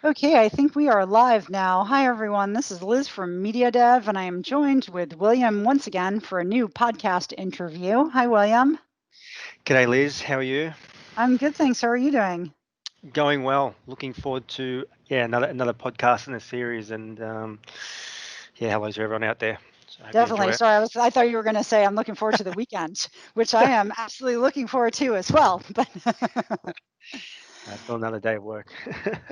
Okay, I think we are live now. Hi, everyone. This is Liz from Media Dev, and I am joined with William once again for a new podcast interview. Hi, William. G'day, Liz. How are you? I'm good, thanks. How are you doing? Going well. Looking forward to another podcast in the series, and hello to everyone out there. So I hope you enjoy Definitely. it. Sorry, I thought you were going to say I'm looking forward to the weekend, which I am absolutely looking forward to as well. But Still another day of work.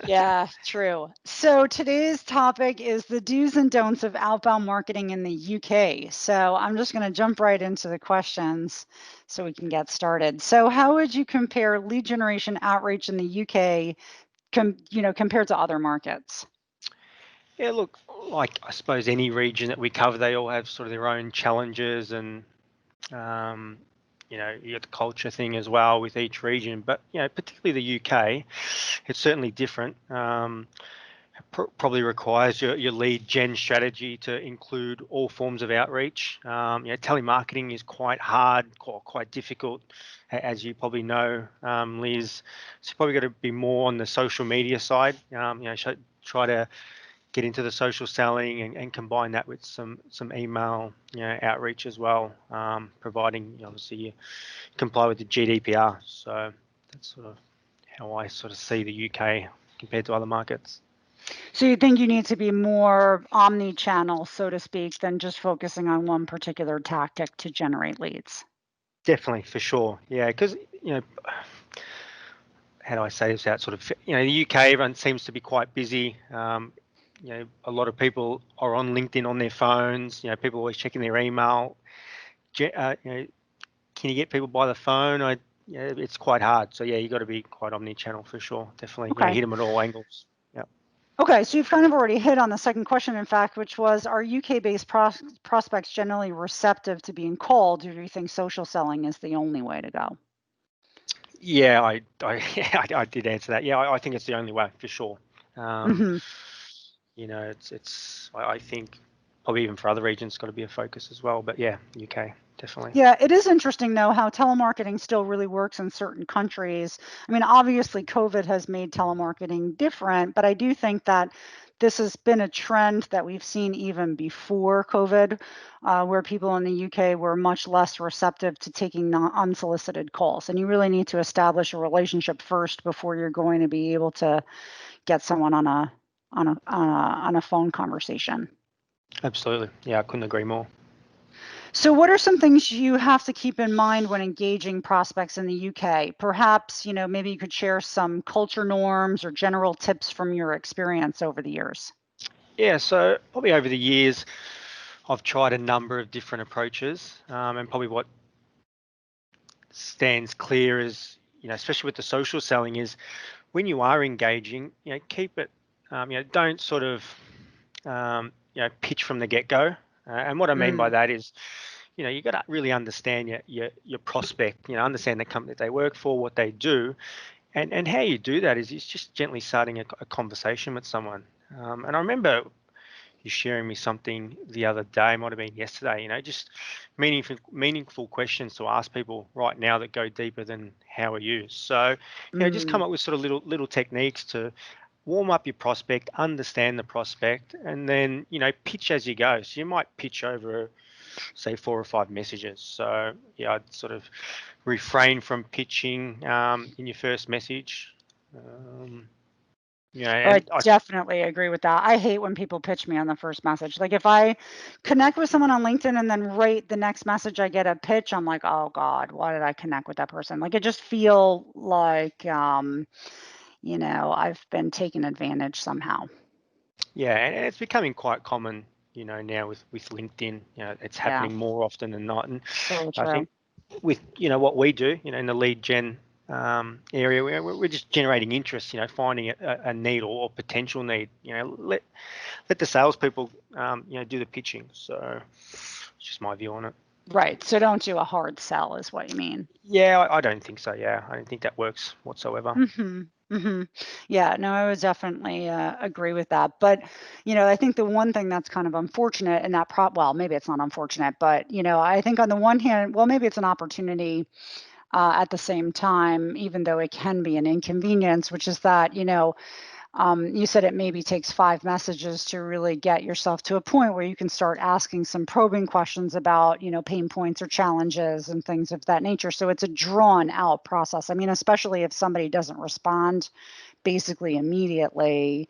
yeah, true. So today's topic is the do's and don'ts of outbound marketing in the UK. So I'm just going to jump right into the questions so we can get started. So how would you compare lead generation outreach in the UK, compared to other markets? Yeah, look, like I suppose any region that we cover, they all have sort of their own challenges, and um, you got the culture thing as well with each region. But particularly the UK, it's certainly different. Probably requires your lead gen strategy to include all forms of outreach. Telemarketing is quite hard, quite difficult, as you probably know, Liz. So you probably got to be more on the social media side. Try to get into the social selling and combine that with some email, outreach as well, providing obviously you comply with the GDPR. So that's sort of how I sort of see the UK compared to other markets. So you think you need to be more omni-channel, so to speak, than just focusing on one particular tactic to generate leads? Definitely, for sure. Yeah, because how do I say this without sort of the UK, everyone seems to be quite busy. A lot of people are on LinkedIn on their phones. People always checking their email. Can you get people by the phone? It's quite hard. So yeah, you got to be quite omni-channel for sure. Definitely, Okay. hit them at all angles. Yeah. Okay, so you've kind of already hit on the second question, in fact, which was, are UK-based prospects generally receptive to being called, or do you think social selling is the only way to go? Yeah, yeah, I did answer that. Yeah, I think it's the only way for sure. Um, Hmm. I think probably even for other regions, it's got to be a focus as well. But yeah, UK definitely. Yeah, it is interesting, though, how telemarketing still really works in certain countries. I mean, obviously, COVID has made telemarketing different, but I do think that this has been a trend that we've seen even before COVID, where people in the UK were much less receptive to taking unsolicited calls. And you really need to establish a relationship first before you're going to be able to get someone on a phone conversation. Absolutely. Yeah, I couldn't agree more. So what are some things you have to keep in mind when engaging prospects in the UK? Perhaps, maybe you could share some culture norms or general tips from your experience over the years. Yeah, so probably over the years, I've tried a number of different approaches, and probably what stands clear is, especially with the social selling, is when you are engaging, keep it, don't sort of, pitch from the get-go. And what I mean by Mm, that is, you got to really understand your prospect, understand the company that they work for, what they do, and how you do that is just gently starting a conversation with someone. And I remember you sharing me something the other day, might have been yesterday, just meaningful questions to ask people right now that go deeper than how are you. So, just come mm. up with sort of little techniques to warm up your prospect, understand the prospect, and then, pitch as you go. So you might pitch over say 4 or 5 messages. So yeah, I'd sort of refrain from pitching in your first message. Um, Oh, I and I definitely agree with that. I hate when people pitch me on the first message. Like if I connect with someone on LinkedIn and then right the next message I get a pitch, I'm like, oh God, why did I connect with that person? Like it just feel like I've been taken advantage somehow. Yeah, and it's becoming quite common, now with LinkedIn. It's Yeah, happening more often than not. And so I true. think with what we do, in the lead gen area, we're just generating interest. Finding a need or potential need. Let the salespeople, do the pitching. So it's just my view on it. Right. So don't do a hard sell is what you mean. Yeah, I don't think so. Yeah, I don't think that works whatsoever. Mhm. Mhm. Yeah, no, I would definitely agree with that. But, I think the one thing that's kind of unfortunate and that well, maybe it's not unfortunate, but, I think on the one hand, well, maybe it's an opportunity at the same time, even though it can be an inconvenience, which is that, You said it maybe takes 5 messages to really get yourself to a point where you can start asking some probing questions about, pain points or challenges and things of that nature. So it's a drawn out process. I mean, especially if somebody doesn't respond basically immediately,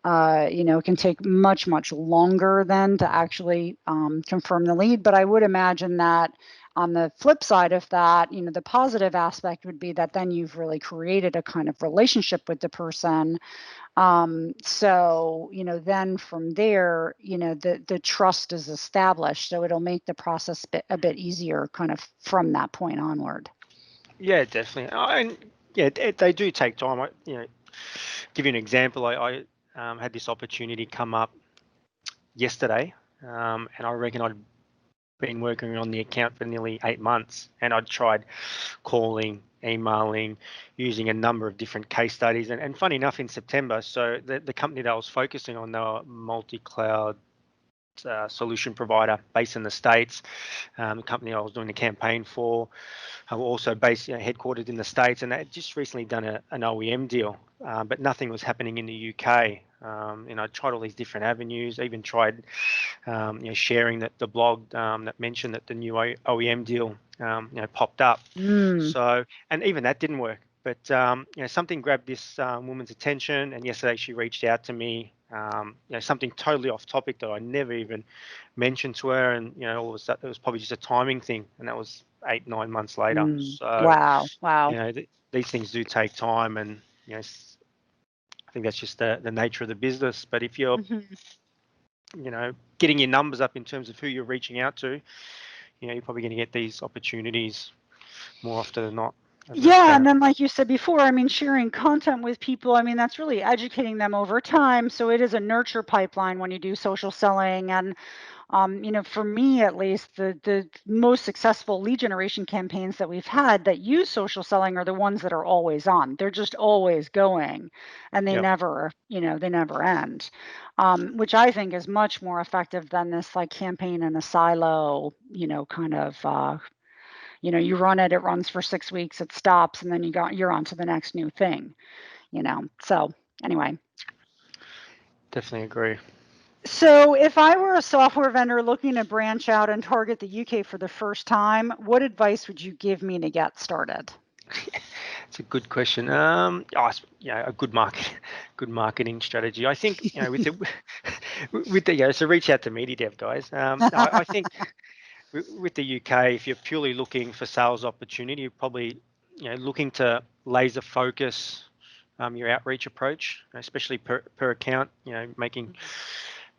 it can take much, much longer than to actually confirm the lead. But I would imagine that on the flip side of that, the positive aspect would be that then you've really created a kind of relationship with the person. So, then from there, the trust is established. So it'll make the process a bit easier kind of from that point onward. Yeah, definitely. And yeah, they do take time. Give you an example. I had this opportunity come up yesterday, and I reckon I'd been working on the account for nearly 8 months, and I'd tried calling, emailing, using a number of different case studies. And funny enough, in September, so the company that I was focusing on, they were multi-cloud solution provider based in the States. The company I was doing the campaign for were also based, headquartered in the States, and they had just recently done an OEM deal, but nothing was happening in the UK. I tried all these different avenues, even tried sharing the blog that mentioned that the new OEM deal popped up. Mm. So, and even that didn't work. But something grabbed this woman's attention, and yesterday she reached out to me. Something totally off topic that I never even mentioned to her, and all of a sudden it was probably just a timing thing, and that was 8-9 months later. So, Wow. Wow. these things do take time, and I think that's just the nature of the business. But if you're Mhm. getting your numbers up in terms of who you're reaching out to, you're probably going to get these opportunities more often than not. As a Yeah, and parent. then like you said before, I mean, sharing content with people, I mean, that's really educating them over time. So it is a nurture pipeline when you do social selling. And for me at least, the most successful lead generation campaigns that we've had that use social selling are the ones that are always on. They're just always going, and they Yeah. never end, which I think is much more effective than this like campaign in a silo, kind of. You run it, it runs for 6 weeks, it stops, and then you're on to the next new thing. So anyway. Definitely agree. So if I were a software vendor looking to branch out and target the UK for the first time, what advice would you give me to get started? It's a good question. A good marketing strategy. I think with the with the so reach out to Media Dev guys. I think with the UK, if you're purely looking for sales opportunity, you're probably looking to laser focus your outreach approach, especially per account.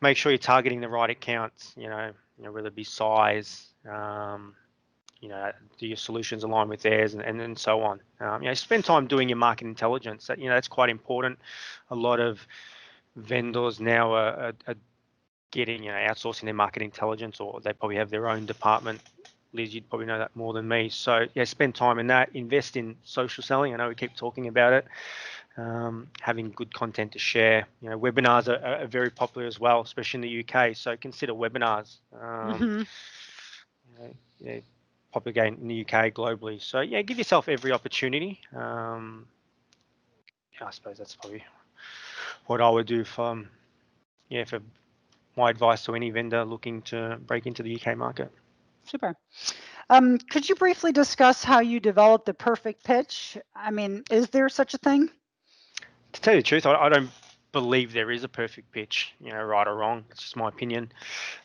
Make sure you're targeting the right accounts. Whether it be size. Do your solutions align with theirs, and so on. Spend time doing your market intelligence. That's quite important. A lot of vendors now are getting outsourcing their market intelligence, or they probably have their own department. Liz, you'd probably know that more than me. So spend time in that. Invest in social selling. I know we keep talking about it. Having good content to share. Webinars are very popular as well, especially in the UK. So consider webinars. Hmm. Yeah, popular in the UK, globally. So give yourself every opportunity. I suppose that's probably what I would do for my advice to any vendor looking to break into the UK market. Super. Could you briefly discuss how you developed the perfect pitch? I mean, is there such a thing? To tell you the truth, I don't believe there is a perfect pitch, right or wrong. It's just my opinion.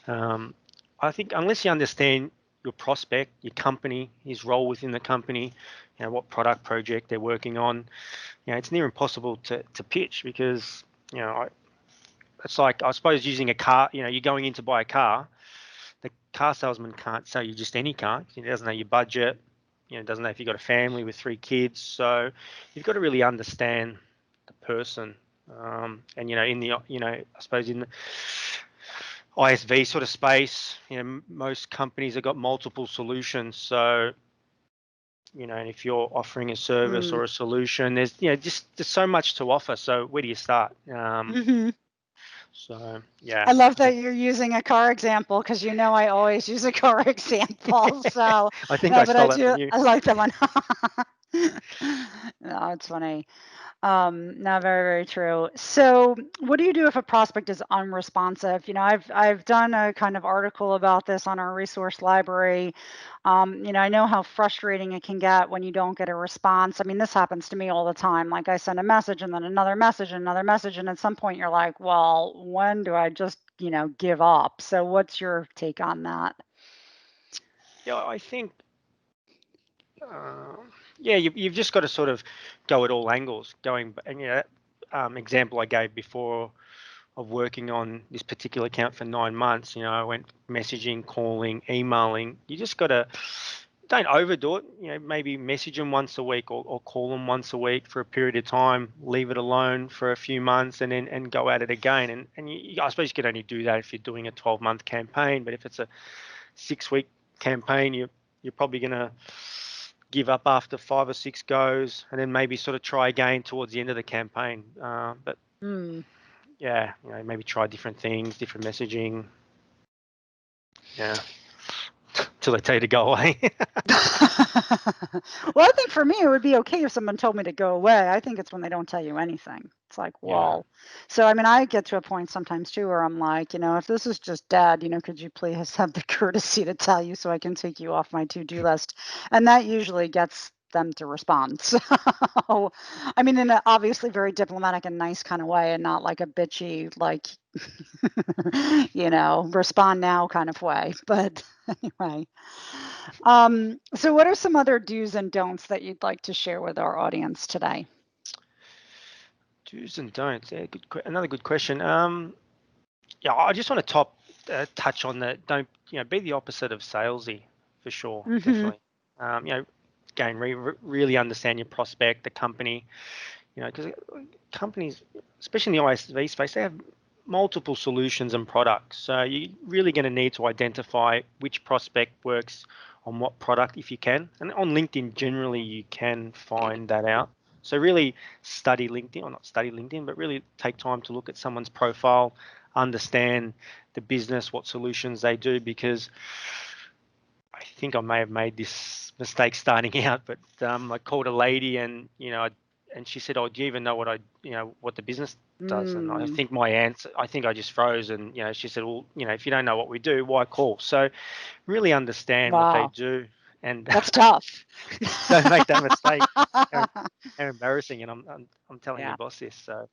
I think unless you understand your prospect, your company, his role within the company, what product project they're working on, it's near impossible to pitch because, it's like, I suppose, using a car. You're going in to buy a car. The car salesman can't sell you just any car. He doesn't know your budget. Doesn't know if you've got a family with 3 kids. So you've got to really understand the person. And in the I suppose in the ISV sort of space, most companies have got multiple solutions. So and if you're offering a service Mm. or a solution, there's so much to offer. So where do you start? Hmm. So yeah, I love I that think you're using a car example because I always use a car example. So, I think no, I but I stole that from do. you. I like that one. No, it's funny. No, very, very true. So, what do you do if a prospect is unresponsive? I've done a kind of article about this on our resource library. I know how frustrating it can get when you don't get a response. I mean, this happens to me all the time. Like I send a message and then another message and another message, and at some point you're like, well, when do I just, give up? So, what's your take on that? Yeah, I think, yeah, you've just got to sort of go at all angles. And example I gave before of working on this particular account for 9 months. I went messaging, calling, emailing. You just got to don't overdo it. Maybe message them once a week or call them once a week for a period of time. Leave it alone for a few months and then go at it again. I suppose you could only do that if you're doing a 12-month campaign. But if it's a 6-week campaign, you're probably going to give up after 5 or 6 goes, and then maybe sort of try again towards the end of the campaign. But Hmm. yeah, maybe try different things, different messaging. Yeah, till they tell you to go away. Well, I think for me, it would be okay if someone told me to go away. I think it's when they don't tell you anything. It's like, Yeah, well, so I mean, I get to a point sometimes too where I'm like, if this is just dead, could you please have the courtesy to tell you so I can take you off my to-do list? And that usually gets them to respond. So, I mean, in an obviously very diplomatic and nice kind of way, and not like a bitchy, like, respond now kind of way. But anyway. So what are some other do's and don'ts that you'd like to share with our audience today? do's and don'ts. Yeah, another good question. Yeah, I just want to touch on that. Don't be the opposite of salesy, for sure, Mm-hmm. definitely. Again, really understand your prospect, the company. Because companies, especially in the ISV space, they have multiple solutions and products. So you're really going to need to identify which prospect works on what product if you can. And on LinkedIn, generally, you can find that out. So really study LinkedIn, or not study LinkedIn, but really take time to look at someone's profile, understand the business, what solutions they do, because I think I may have made this mistake starting out, but I called a lady and she said, "Oh, do you even know what the business does?" And I Mm, think my answer, I think I just froze. And she said, "Well, if you don't know what we do, why call?" So really understand what they wow, do and that's tough. don't make that mistake. How, how embarrassing! And I'm telling your Yeah. boss this. So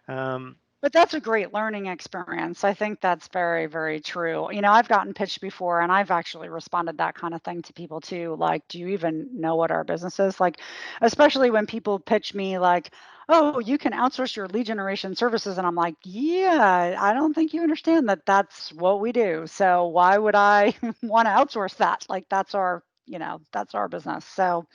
um, But that's a great learning experience. I think that's very, very true. I've gotten pitched before and I've actually responded that kind of thing to people too. Like, do you even know what our business is? Like, especially when people pitch me like, oh, you can outsource your lead generation services. And I'm like, yeah, I don't think you understand that that's what we do. So why would I want to outsource that? Like, that's our business. So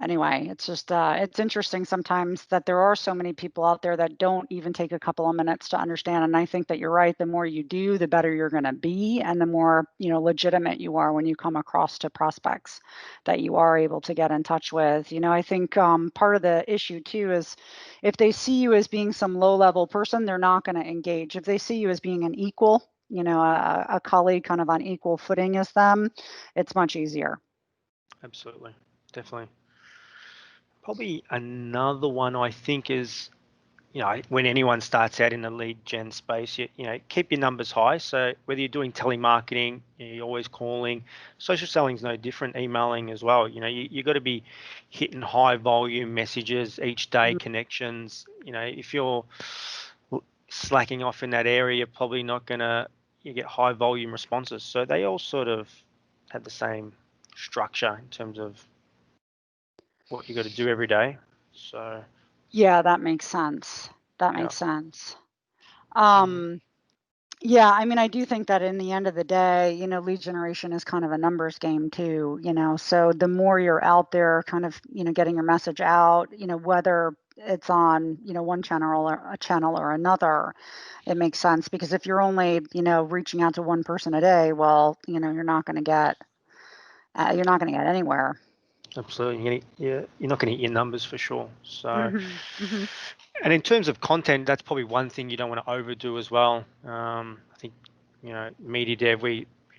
anyway, it's just it's interesting sometimes that there are so many people out there that don't even take a couple of minutes to understand. And I think that you're right. The more you do, the better you're going to be, and the more legitimate you are when you come across to prospects that you are able to get in touch with. I think part of the issue too is if they see you as being some low-level person, they're not going to engage. If they see you as being an equal, a colleague kind of on equal footing as them, it's much easier. absolutely, definitely. Probably another one I think is when anyone starts out in the lead gen space, keep your numbers high. So whether you're doing telemarketing, you're always calling, social selling is no different, emailing as well. You got to be hitting high volume messages each day, connections. If you're slacking off in that area, you're probably not gonna you get high volume responses. So they all sort of have the same structure in terms of what you got to do every day. So Yeah, that makes sense. That yeah. makes sense. Mm. Um, yeah, I mean, I do think that in the end of the day, lead generation is kind of a numbers game too, so the more you're out there kind of, getting your message out, whether it's on, one channel or another, it makes sense because if you're only, reaching out to one person a day, well, you're not going to get anywhere. Absolutely. You're not going to hit your numbers for sure. So, Mhm. Mhm. and in terms of content, that's probably one thing you don't want to overdo as well. I think, media dev,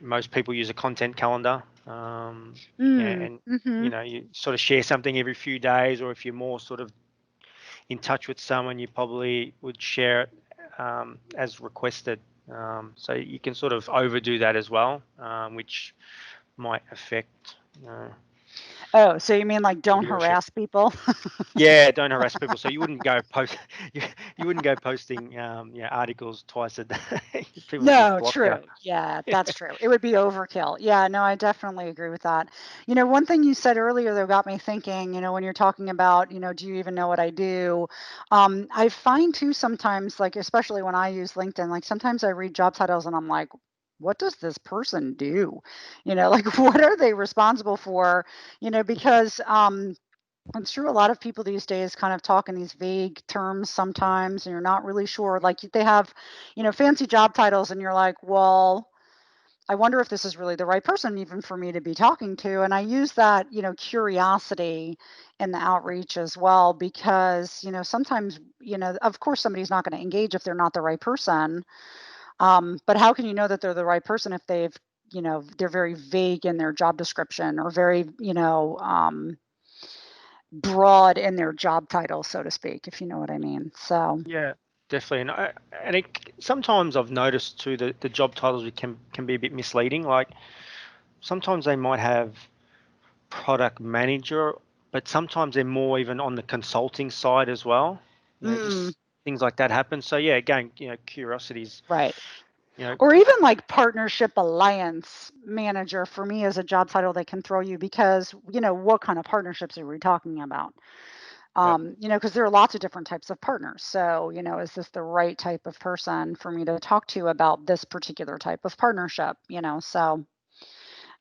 most people use a content calendar. Mm. And, Mhm. you sort of share something every few days, or if you're more sort of in touch with someone, you probably would share it as requested. So you can sort of overdo that as well, which might affect Oh, so you mean like don't viewership. harass people? Yeah, don't harass people. So you wouldn't go post, you wouldn't go posting, articles twice a day. People would just No, block you. true. Yeah, that's true. It would be overkill. Yeah, no, I definitely agree with that. One thing you said earlier though got me thinking, when you're talking about, do you even know what I do? I find too sometimes, like, especially when I use LinkedIn, like sometimes I read job titles and I'm like, what does this person do? Like what are they responsible for? Because it's true. A lot of people these days kind of talk in these vague terms sometimes, and you're not really sure. Like they have, fancy job titles, and you're like, well, I wonder if this is really the right person even for me to be talking to. And I use that, curiosity in the outreach as well, because, sometimes, of course, somebody's not going to engage if they're not the right person. But how can you know that they're the right person if they're very vague in their job description or very, broad in their job title, so to speak, if you know what I mean. So, Yeah, definitely. Sometimes I've noticed too that the job titles can be a bit misleading. Like sometimes they might have product manager, but sometimes they're more even on the consulting side as well. mm, Just things like that happen. So yeah, again, curiosities, right. you know, Or even like partnership alliance manager for me is a job title they can throw you because, what kind of partnerships are we talking about? yeah, Because there are lots of different types of partners. So, is this the right type of person for me to talk to about this particular type of partnership? So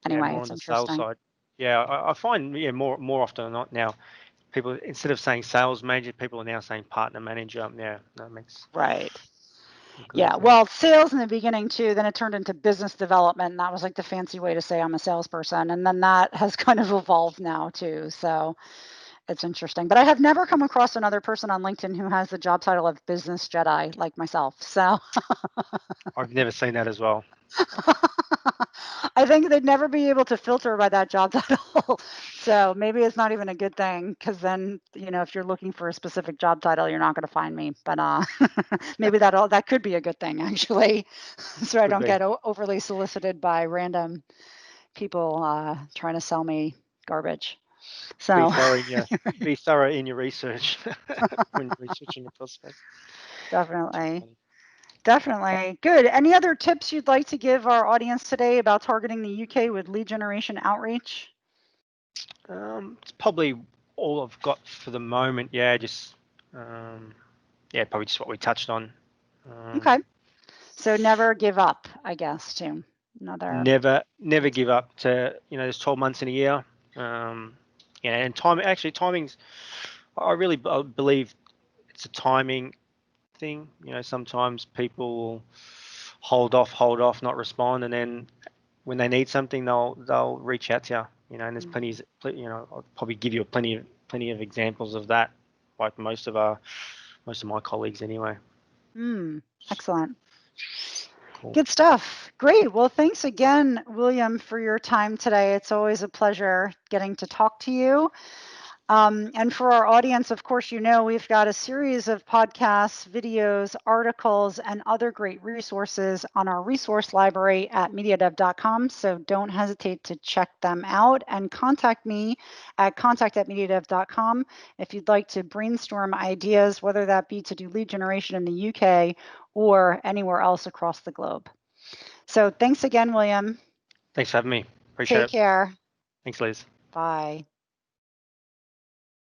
yeah, anyway, more on it's the sales interesting. side. Yeah, I find more often than not now, people instead of saying sales manager, people are now saying partner manager. Yeah, that makes Right. agree Yeah, with that. well, sales in the beginning too, then it turned into business development, and that was like the fancy way to say I'm a salesperson. And then that has kind of evolved now too. So it's interesting. But I have never come across another person on LinkedIn who has the job title of business Jedi like myself. So I've never seen that as well. I think they'd never be able to filter by that job title. So maybe it's not even a good thing because then, if you're looking for a specific job title, you're not going to find me. But maybe that could be a good thing actually, so I Could don't be. get overly solicited by random people trying to sell me garbage. Be So thorough in your be thorough in your research when researching a prospect. Too definitely. funny. Definitely. Good. Any other tips you'd like to give our audience today about targeting the UK with lead generation outreach? It's probably all I've got for the moment. Yeah, just probably just what we touched on. Okay. Um, So never give up, I guess, too. Another. never give up. There's 12 months in a year. Um, and timing's. I really believe it's a timing thing. Sometimes people will hold off, not respond, and then when they need something, they'll reach out to you. And there's I'll probably give you plenty of examples of that, like most of my colleagues anyway. Excellent. Cool. Good stuff. Great. Well, thanks again, William, for your time today. It's always a pleasure getting to talk to you. And for our audience, of course, we've got a series of podcasts, videos, articles, and other great resources on our resource library at mediadev.com. So don't hesitate to check them out and contact me at contact@mediadev.com if you'd like to brainstorm ideas, whether that be to do lead generation in the UK or anywhere else across the globe. So thanks again, William. Thanks for having me. Appreciate Take it. care. Thanks, Liz. Bye.